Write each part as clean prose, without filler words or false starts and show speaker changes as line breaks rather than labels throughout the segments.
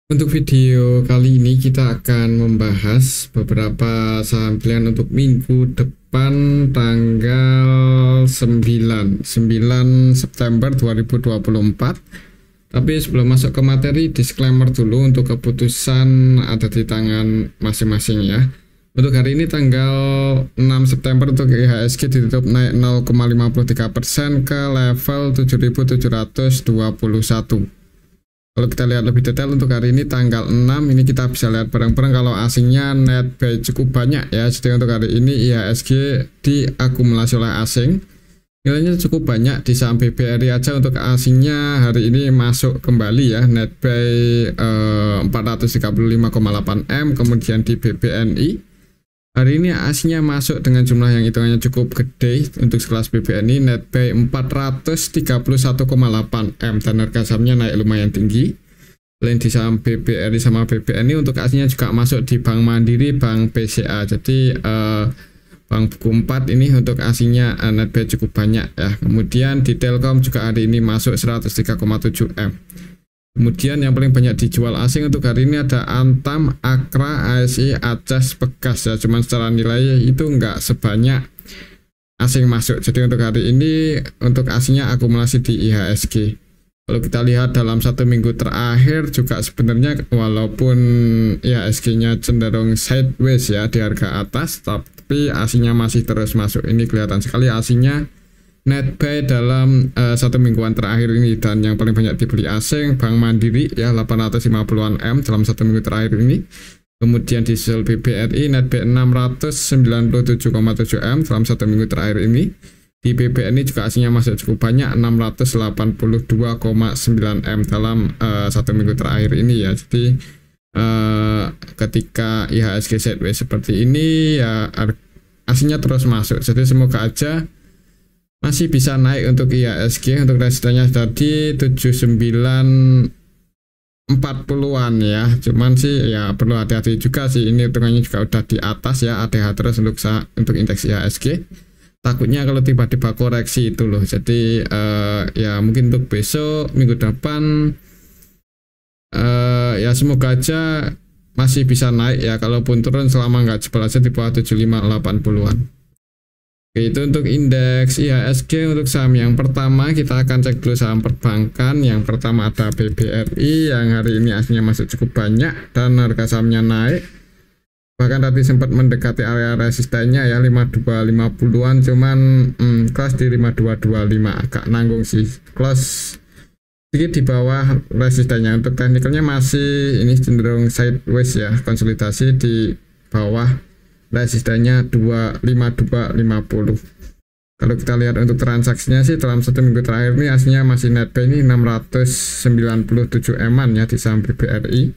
Untuk video kali ini kita akan membahas beberapa saham pilihan untuk minggu depan tanggal 9 September 2024. Tapi sebelum masuk ke materi, disclaimer dulu untuk keputusan ada di tangan masing-masing ya. Untuk hari ini tanggal 6 September untuk IHSG ditutup naik 0,53% ke level 7.721. Kalau kita lihat lebih detail untuk hari ini tanggal 6 ini kita bisa lihat bareng-bareng kalau asingnya net buy cukup banyak ya. Jadi untuk hari ini IHSG diakumulasi oleh asing. Nilainya cukup banyak di saham BBRI aja untuk asingnya hari ini masuk kembali ya, net buy 435,8 M. Kemudian di BBNI hari ini asingnya masuk dengan jumlah yang hitungannya cukup gede. Untuk sekelas BBNI net buy 431,8 M dan harga sahamnya naik lumayan tinggi. Selain di saham BBRI sama BBNI, untuk asingnya juga masuk di Bank Mandiri, Bank BCA. Jadi Bank Buku 4 ini untuk asingnya net buy cukup banyak ya. Kemudian di Telkom juga hari ini masuk 103,7 M. Kemudian yang paling banyak dijual asing untuk hari ini ada Antam, Akra, ASI, Aces, Pegas ya. Cuman secara nilai itu nggak sebanyak asing masuk. Jadi untuk hari ini untuk asingnya akumulasi di IHSG. Kalau kita lihat dalam satu minggu terakhir juga sebenarnya walaupun IHSG-nya cenderung sideways ya di harga atas, tapi asingnya masih terus masuk. Ini kelihatan sekali asingnya net buy dalam satu mingguan terakhir ini, dan yang paling banyak dibeli asing Bank Mandiri ya 850-an M dalam satu minggu terakhir ini. Kemudian di sel BBRI net buy 697,7 M dalam satu minggu terakhir ini. Di BBNI juga asingnya masuk cukup banyak 682,9 M dalam satu minggu terakhir ini ya. Jadi ketika IHSG sideways seperti ini ya asingnya terus masuk. Jadi semoga aja masih bisa naik untuk IHSG. Untuk resistennya tadi 7940-an ya. Cuman sih ya perlu hati-hati juga sih, ini hitungannya juga udah di atas ya, ADH terus untuk indeks IHSG. Takutnya kalau tiba-tiba koreksi itu loh. Jadi ya mungkin untuk besok minggu depan ya semoga aja masih bisa naik ya, kalaupun turun selama nggak jebol aja di bawah 7580-an. Itu untuk indeks IHSG. Untuk saham yang pertama kita akan cek dulu saham perbankan. Yang pertama ada BBRI yang hari ini aslinya masuk cukup banyak dan harga sahamnya naik. Bahkan tadi sempat mendekati area resistennya ya 5250-an, cuman close di 5225, agak nanggung sih, close sedikit di bawah resistennya. Untuk teknikalnya masih ini cenderung sideways ya, konsolidasi di bawah resistennya 25250. Kalau kita lihat untuk transaksinya sih dalam satu minggu terakhir ini aslinya masih net buy ini 697 M-an ya di saham BBRI.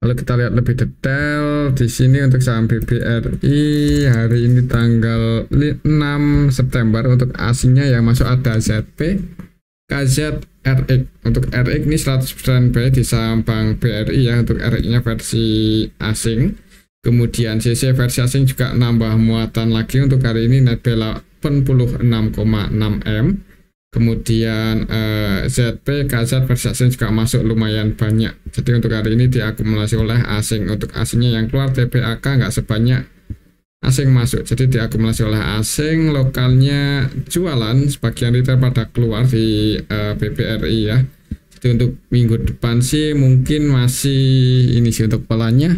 Kalau kita lihat lebih detail di sini untuk saham BBRI hari ini tanggal 6 September untuk asingnya yang masuk ada ZP, KZ, RX. Untuk RX ini 100% buy di saham Bank BRI ya, untuk RX-nya versi asing. Kemudian CC versi asing juga nambah muatan lagi untuk hari ini net buy 86,6 M. Kemudian ZP, KZ versi asing juga masuk lumayan banyak. Jadi untuk hari ini diakumulasi oleh asing. Untuk asingnya yang keluar TPAK nggak sebanyak asing masuk. Jadi diakumulasi oleh asing, lokalnya jualan, sebagian retail pada keluar di BBRI ya. Jadi untuk minggu depan sih mungkin masih ini sih untuk polanya.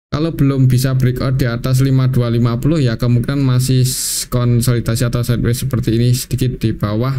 Kalau belum bisa breakout di atas 5250 ya kemungkinan masih konsolidasi atau sideways seperti ini, sedikit di bawah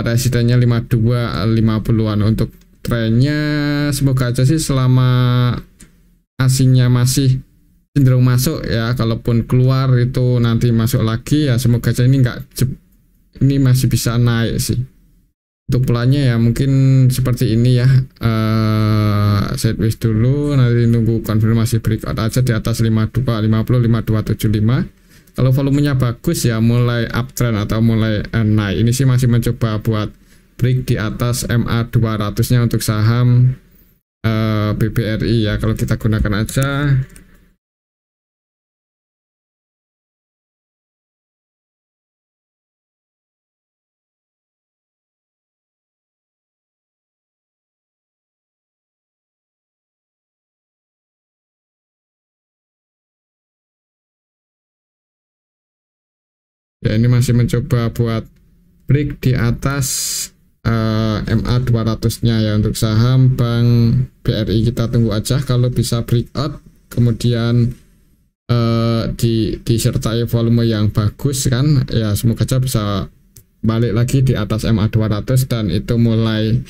resistennya 5250-an. Untuk trennya semoga aja sih selama asingnya masih cenderung masuk ya, kalaupun keluar itu nanti masuk lagi ya, semoga aja ini ini masih bisa naik sih. Untuk polanya ya mungkin seperti ini ya, sideways dulu, nanti nunggu konfirmasi breakout aja di atas 5250, 5275. Kalau volumenya bagus ya mulai uptrend atau mulai naik. Ini sih masih mencoba buat break di atas MA 200 nya untuk saham BBRI ya, kalau kita gunakan aja ya ini masih mencoba buat break di atas MA 200-nya ya. Untuk saham Bank BRI kita tunggu aja kalau bisa breakout, kemudian disertai volume yang bagus kan ya, semoga aja bisa balik lagi di atas MA 200 dan itu mulai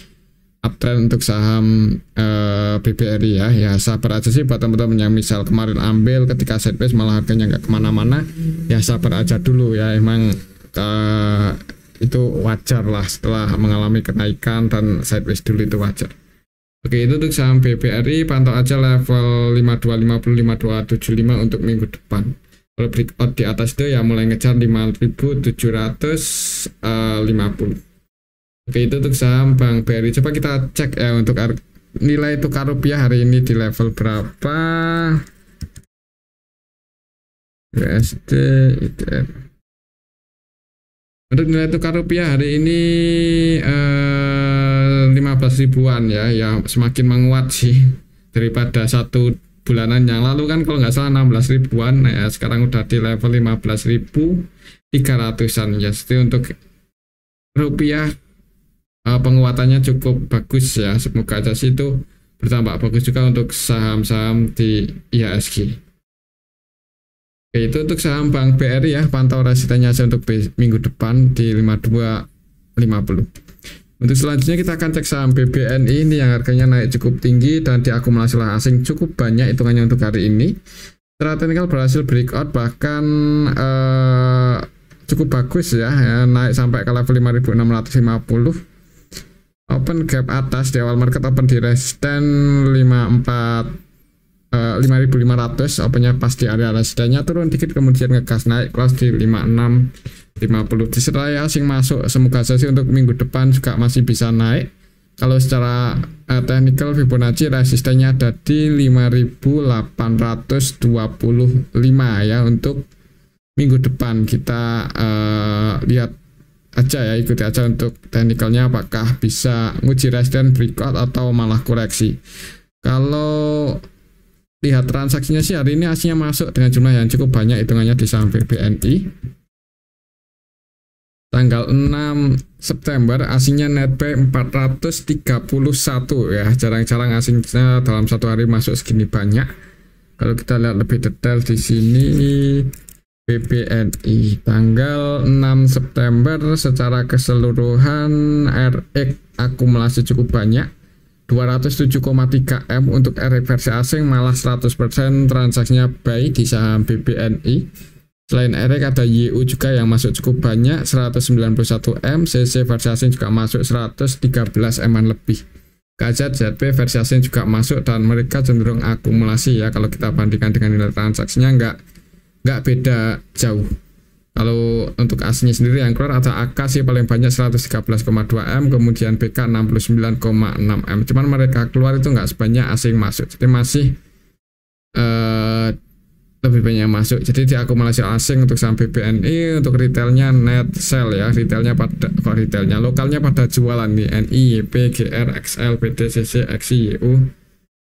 uptrend untuk saham BBRI ya. Ya sabar aja sih buat teman-teman yang misal kemarin ambil ketika sideways malah harganya nggak kemana-mana, ya sabar aja dulu ya. Emang itu wajar lah setelah mengalami kenaikan dan sideways dulu, itu wajar. Oke, itu untuk saham BBRI, pantau aja level 5250 5275 untuk minggu depan. Kalau breakout di atas itu ya mulai ngejar 5750. Oke, itu untuk saham Bank BRI. Coba kita cek ya untuk nilai tukar rupiah hari ini di level berapa. USD IDR. Untuk nilai tukar rupiah hari ini 15 ribuan ya, ya semakin menguat sih daripada satu bulanan yang lalu kan kalau nggak salah 16 ribuan ya, sekarang udah di level 15.300-an ya. Jadi untuk rupiah penguatannya cukup bagus ya, semoga aja sih itu bertambah bagus juga untuk saham-saham di IHSG. Oke, itu untuk saham Bank BRI ya, pantau resistennya aja untuk minggu depan di 5250. Untuk selanjutnya kita akan cek saham BBNI ini yang harganya naik cukup tinggi dan diakumulasi oleh asing cukup banyak hitungannya untuk hari ini. Secara teknikal berhasil breakout bahkan cukup bagus ya, naik sampai ke level 5650. Open gap atas di awal market, open di resisten 5500, opennya pas di area resistennya, turun dikit kemudian ngegas naik close di 5650. Disertai asing masuk, semoga saja sih untuk minggu depan juga masih bisa naik. Kalau secara technical Fibonacci resistennya ada di 5825 ya. Untuk minggu depan kita lihat aja ya, ikuti aja untuk technicalnya apakah bisa nguji resisten breakout atau malah koreksi. Kalau lihat transaksinya sih hari ini aslinya masuk dengan jumlah yang cukup banyak hitungannya di saham BBNI. Tanggal 6 September aslinya netbuy 431 ya, jarang-jarang asingnya dalam satu hari masuk segini banyak. Kalau kita lihat lebih detail di sini BBNI tanggal 6 September secara keseluruhan RX akumulasi cukup banyak 207,3 M. Untuk RX versi asing malah 100% transaksinya buy di saham BBNI. Selain RX ada YU juga yang masuk cukup banyak 191 M. CC versi asing juga masuk 113 M lebih. KZZP versi asing juga masuk dan mereka cenderung akumulasi ya. Kalau kita bandingkan dengan nilai transaksinya nggak beda jauh. Kalau untuk aslinya sendiri yang keluar ada AK sih paling banyak 113,2 M, kemudian BK 69,6 M. Cuman mereka keluar itu nggak sebanyak asing masuk, jadi masih lebih banyak masuk. Jadi diakumulasi asing untuk saham BBNI. Untuk retailnya net sell ya, retailnya lokalnya pada jualan nih, NI, YP, GR, XL, PD, CC, XI, YU.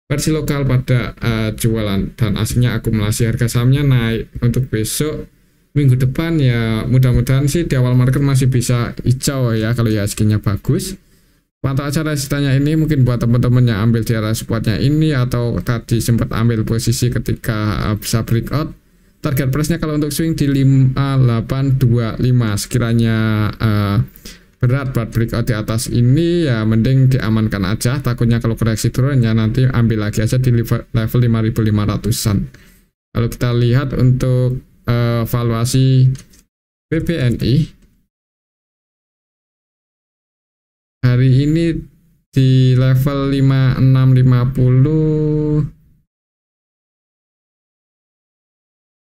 Versi lokal pada jualan dan aslinya akumulasi. Harga sahamnya naik untuk besok minggu depan ya, mudah-mudahan sih di awal market masih bisa hijau ya kalau IHSG-nya bagus. Pantau aja resistennya ini, mungkin buat teman-teman yang ambil di area supportnya ini atau tadi sempat ambil posisi ketika bisa breakout. Target price-nya kalau untuk swing di 5825, sekiranya berat buat breakout di atas ini ya mending diamankan aja, takutnya kalau koreksi turun ya nanti ambil lagi aja di level 5500-an. Kalau kita lihat untuk valuasi BBNI hari ini di level 5650,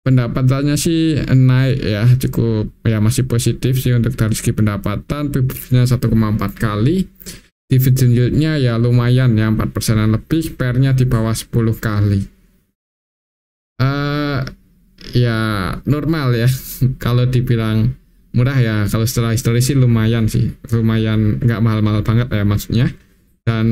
pendapatannya sih naik ya, cukup ya, masih positif sih untuk dari segi pendapatan. PIB-nya 1,4 kali, dividend yield-nya ya lumayan ya, 4%-an lebih, PER-nya di bawah 10 kali. Ya normal ya kalau dibilang murah ya, kalau setelah historis sih lumayan, nggak mahal-mahal banget ya maksudnya. Dan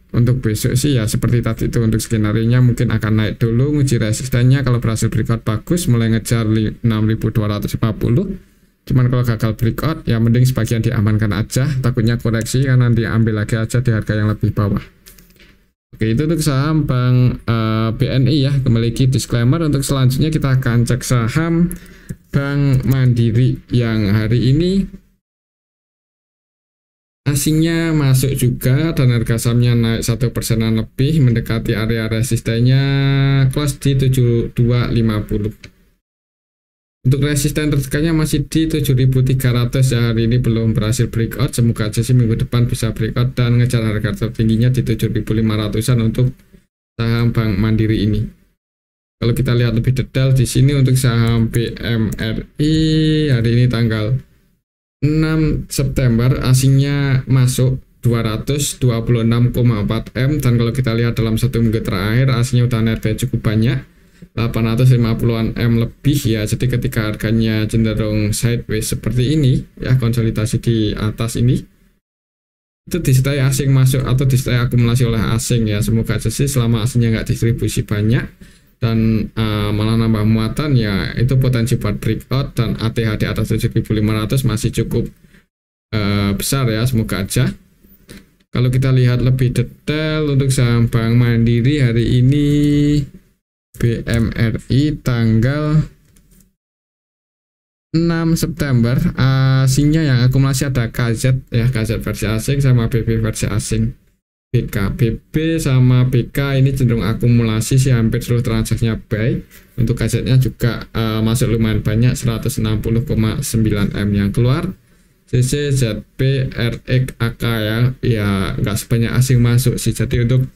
untuk besok sih ya seperti tadi itu, untuk skenario-nya mungkin akan naik dulu, nguji resistennya kalau berhasil breakout bagus mulai ngejar 6250. Cuman kalau gagal breakout ya mending sebagian diamankan aja, takutnya koreksi kan nanti ambil lagi aja di harga yang lebih bawah. Oke, itu untuk saham Bank BNI ya. Kembali lagi disclaimer, untuk selanjutnya kita akan cek saham Bank Mandiri yang hari ini asingnya masuk juga dan harga sahamnya naik 1%-an lebih, mendekati area resistennya, close di 7250. Untuk resisten terdekatnya masih di 7300 ya, hari ini belum berhasil breakout. Semoga aja sih minggu depan bisa breakout dan ngejar harga tertingginya di 7500-an untuk saham Bank Mandiri ini. Kalau kita lihat lebih detail di sini untuk saham BMRI hari ini tanggal 6 September asingnya masuk 226,4 M, dan kalau kita lihat dalam satu minggu terakhir asingnya udah net buy cukup banyak, 850-an M lebih ya. Jadi ketika harganya cenderung sideways seperti ini ya, konsolidasi di atas ini, itu disertai asing masuk atau disertai akumulasi oleh asing ya. Semoga aja sih selama asingnya nggak distribusi banyak dan malah nambah muatan ya, itu potensi buat breakout dan ATH di atas 7500 masih cukup besar ya. Semoga aja. Kalau kita lihat lebih detail untuk saham Bank Mandiri hari ini, BMRI tanggal 6 September asingnya yang akumulasi ada KZ ya, KZ versi asing sama BB versi asing. BB sama BK ini cenderung akumulasi sih, hampir seluruh transaksinya buy. Untuk KZ-nya juga masuk lumayan banyak, 160,9 M yang keluar. CC, ZB, RX, AK ya nggak sebanyak asing masuk sih. Jadi untuk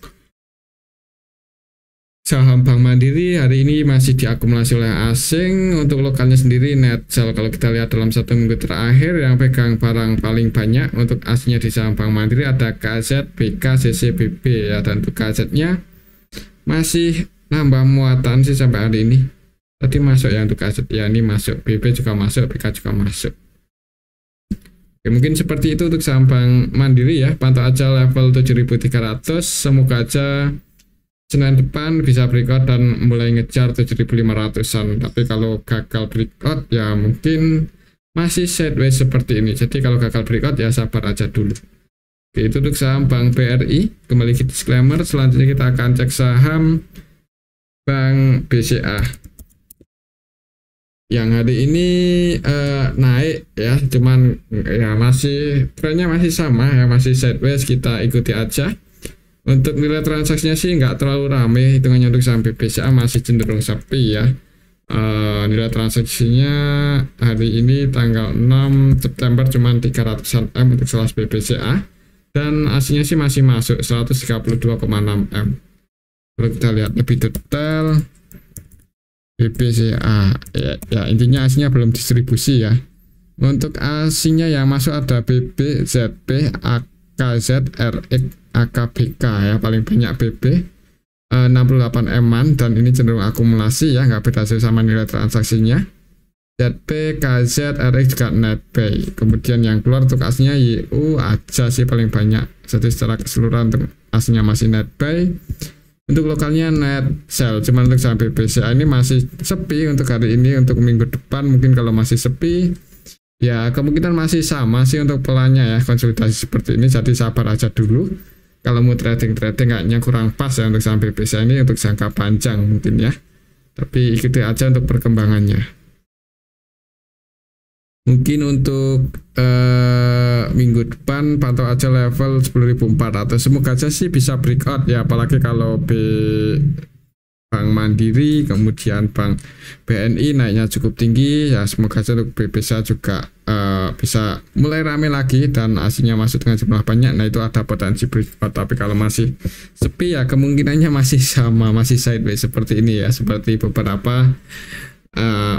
saham Bank Mandiri hari ini masih diakumulasi oleh asing. Untuk lokalnya sendiri net sell, kalau kita lihat dalam satu minggu terakhir yang pegang barang paling banyak untuk aslinya di saham Bank Mandiri ada KZ, BK, CC, BB ya. Dan untuk KZ-nya masih nambah muatan sih sampai hari ini. Tadi masuk ya untuk KZ ya, ini masuk, BB juga masuk, BK juga masuk. Oke, mungkin seperti itu untuk saham Bank Mandiri ya. Pantau aja level 7300, semoga aja Senin depan bisa breakout dan mulai ngejar 7500-an. Tapi kalau gagal breakout ya mungkin masih sideways seperti ini. Jadi kalau gagal breakout ya sabar aja dulu. Oke, itu untuk saham Bank BRI. Kembali ke disclaimer, selanjutnya kita akan cek saham Bank BCA yang hari ini naik ya, cuman ya masih trennya masih sama ya, masih sideways, kita ikuti aja. Untuk nilai transaksinya sih nggak terlalu rame, hitungannya untuk saham BCA masih cenderung sepi ya. Nilai transaksinya hari ini tanggal 6 September cuman 300-an M untuk kelas BCA, dan aslinya sih masih masuk 132,6 M. Kalau kita lihat lebih detail BCA ya, intinya aslinya belum distribusi ya. Untuk aslinya yang masuk ada BB, ZB, AKZ, RX, AKBK ya, paling banyak BB 68 M-an, dan ini cenderung akumulasi ya, nggak beda sama nilai transaksinya. ZB, KZ, RX juga net buy. Kemudian yang keluar untuk aslinya YU aja sih paling banyak. Jadi secara keseluruhan untuk aslinya masih net buy. Untuk lokalnya net sell, cuman untuk saham BCA ini masih sepi untuk hari ini. Untuk minggu depan mungkin kalau masih sepi ya kemungkinan masih sama sih untuk pelannya ya, konsolidasi seperti ini. Jadi sabar aja dulu. Kalau mau trading kayaknya kurang pas ya untuk saham BCA ini untuk jangka panjang mungkin ya. Tapi ikuti aja untuk perkembangannya. Mungkin untuk minggu depan pantau aja level 10.400. Semoga aja sih bisa breakout ya, apalagi kalau Bank Mandiri kemudian Bank BNI naiknya cukup tinggi ya. Semoga aja untuk BCA juga bisa mulai rame lagi dan aslinya masuk dengan jumlah banyak. Nah itu ada potensi breakout. Tapi kalau masih sepi ya kemungkinannya masih sama, masih sideways seperti ini ya, seperti beberapa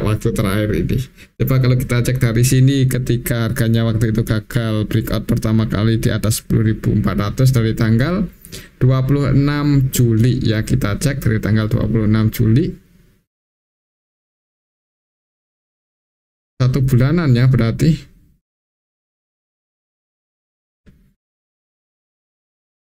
waktu terakhir ini. Coba kalau kita cek dari sini, ketika harganya waktu itu gagal breakout pertama kali di atas 10.400 dari tanggal 26 Juli ya, kita cek dari tanggal 26 Juli, 1 bulanan ya berarti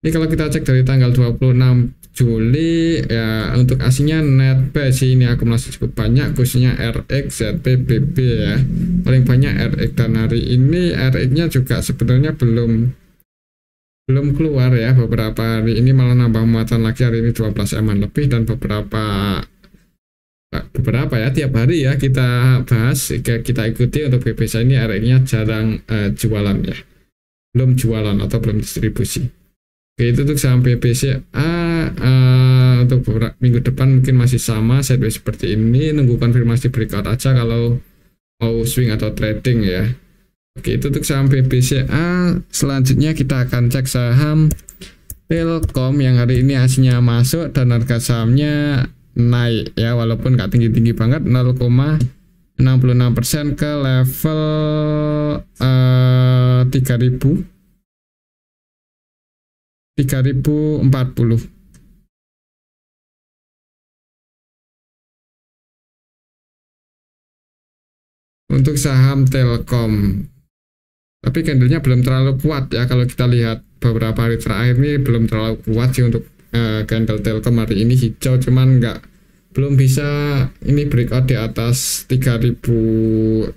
Ini kalau kita cek dari tanggal 26 Juli ya, untuk aslinya net buy sih ini akumulasi cukup banyak, khususnya RX, ZP, BB ya. Paling banyak RX, dan hari ini RX-nya juga sebenarnya belum keluar ya. Beberapa hari ini malah nambah muatan lagi, hari ini 12 eman lebih, dan beberapa ya tiap hari ya kita bahas, kita ikuti. Untuk BPSA ini RX-nya jarang jualan ya, belum jualan atau belum distribusi. Oke, itu untuk saham BPCA. Untuk beberapa minggu depan mungkin masih sama sideways seperti ini, nunggu konfirmasi breakout aja kalau mau swing atau trading ya. Oke, itu untuk saham BPCA. Selanjutnya kita akan cek saham Telkom yang hari ini aslinya masuk dan harga sahamnya naik ya, walaupun nggak tinggi-tinggi banget, 0,66% ke level 3040. Untuk saham Telkom, tapi candlenya belum terlalu kuat ya. Kalau kita lihat beberapa hari terakhir ini belum terlalu kuat sih untuk candle Telkom. Hari ini hijau, cuman belum bisa ini breakout di atas 3060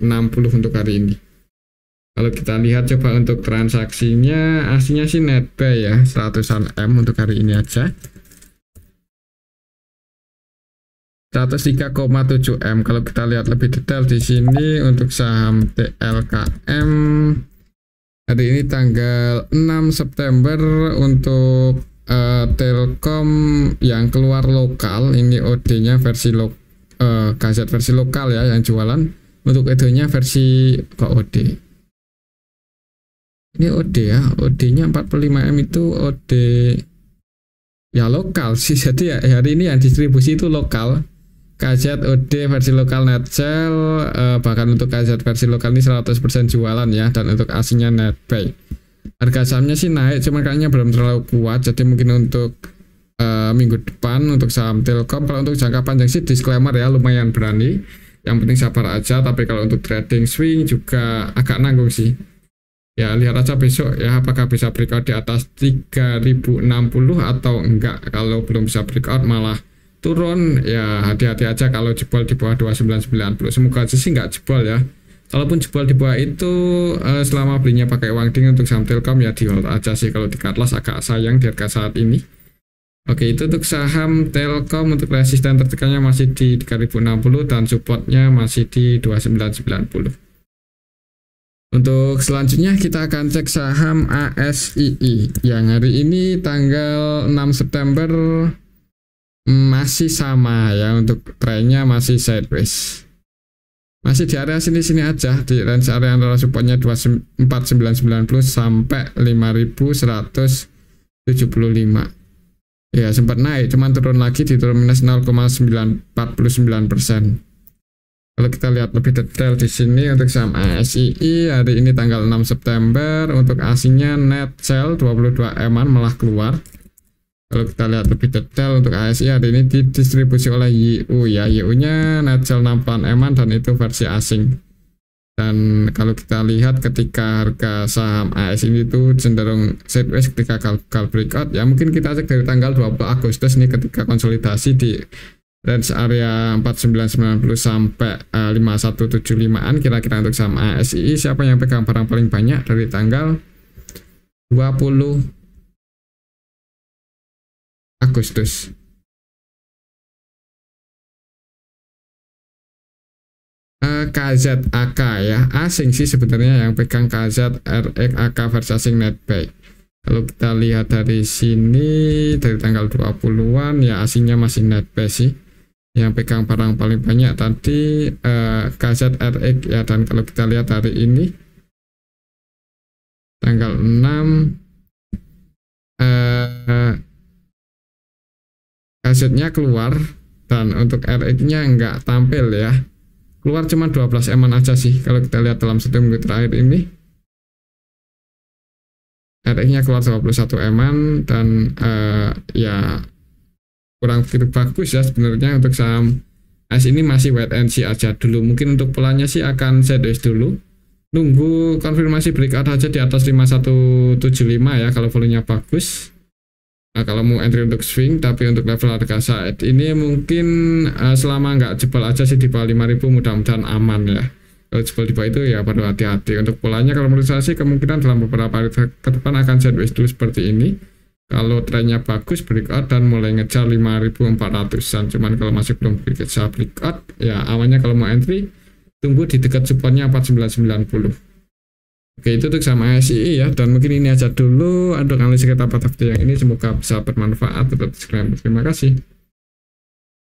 untuk hari ini. Kalau kita lihat coba untuk transaksinya, aslinya sih net buy ya, 100-an M untuk hari ini aja. 103,7 M. Kalau kita lihat lebih detail di sini untuk saham TLKM hari ini tanggal 6 September untuk Telkom yang keluar lokal, ini OD-nya versi KZ versi lokal ya yang jualan. Untuk EDO-nya versi OD. Ini OD ya, OD-nya 45M itu OD ya lokal sih. Jadi ya, hari ini yang distribusi itu lokal. KZ OD versi lokal net sell, bahkan untuk KZ versi lokal ini 100% jualan ya, dan untuk aslinya net buy. Harga sahamnya sih naik, cuma kayaknya belum terlalu kuat. Jadi mungkin untuk minggu depan untuk saham Telkom, kalau untuk jangka panjang sih disclaimer ya, lumayan berani. Yang penting sabar aja. Tapi kalau untuk trading swing juga agak nanggung sih. Ya lihat aja besok ya, apakah bisa breakout di atas 3060 atau enggak. Kalau belum bisa breakout malah turun ya, hati-hati aja kalau jebol di bawah 2990. Semoga aja sih nggak jebol ya. Kalaupun jebol di bawah itu selama belinya pakai uang dingin untuk saham Telkom ya di hold aja sih. Kalau di cut loss agak sayang di harga saat ini. Oke, itu untuk saham Telkom. Untuk resisten tertekannya masih di 3060 dan supportnya masih di 2990. Untuk selanjutnya kita akan cek saham ASII yang hari ini tanggal 6 September masih sama ya, untuk trennya masih sideways. Masih di area sini-sini aja, di range area antara supportnya 24990 sampai 5175. Ya sempat naik, cuman turun lagi di turun minus 0,49%. Kalau kita lihat lebih detail di sini untuk saham ASII hari ini tanggal 6 September untuk aslinya net sell 22 eman malah keluar. Kalau kita lihat lebih detail untuk ASI hari ini didistribusi oleh YU ya, YU-nya net sell 68 eman dan itu versi asing. Dan kalau kita lihat ketika harga saham ASI itu cenderung sideways ketika gagal breakout ya, mungkin kita cek dari tanggal 20 Agustus nih ketika konsolidasi di range area 4990 sampai 5175-an kira-kira untuk saham ASI. Siapa yang pegang barang paling banyak dari tanggal 20 Agustus. KZAK ya, asing sih sebenarnya yang pegang KZRX versi asing net buy. Kalau kita lihat dari sini dari tanggal 20-an ya, asingnya masih net buy sih. Yang pegang barang paling banyak tadi KZRX ya, dan kalau kita lihat hari ini tanggal 6 KZ-nya keluar dan untuk RX-nya nggak tampil ya. Keluar cuma 12 eman aja sih kalau kita lihat dalam satu minggu terakhir ini. RX-nya keluar 21 eman dan ya kurang begitu bagus ya sebenarnya untuk saham AS ini. Masih wait and see aja dulu. Mungkin untuk polanya sih akan sideways dulu. Nunggu konfirmasi breakout aja di atas 5175 ya kalau volumenya bagus. Nah, kalau mau entry untuk swing, tapi untuk level harga saat ini mungkin selama nggak jebol aja sih di bawah 5.000 mudah-mudahan aman ya. Kalau jebol di bawah itu ya perlu hati-hati. Untuk polanya kalau menurut saya sih kemungkinan dalam beberapa hari ke depan akan sideways dulu seperti ini. Kalau trennya bagus breakout dan mulai ngejar 5.400an. Cuman kalau masih belum bisa breakout ya amannya kalau mau entry tunggu di dekat supportnya 4990. Oke, itu untuk sama SII ya, dan mungkin ini aja dulu untuk analisis kita pada video yang ini, semoga bisa bermanfaat. Terima kasih.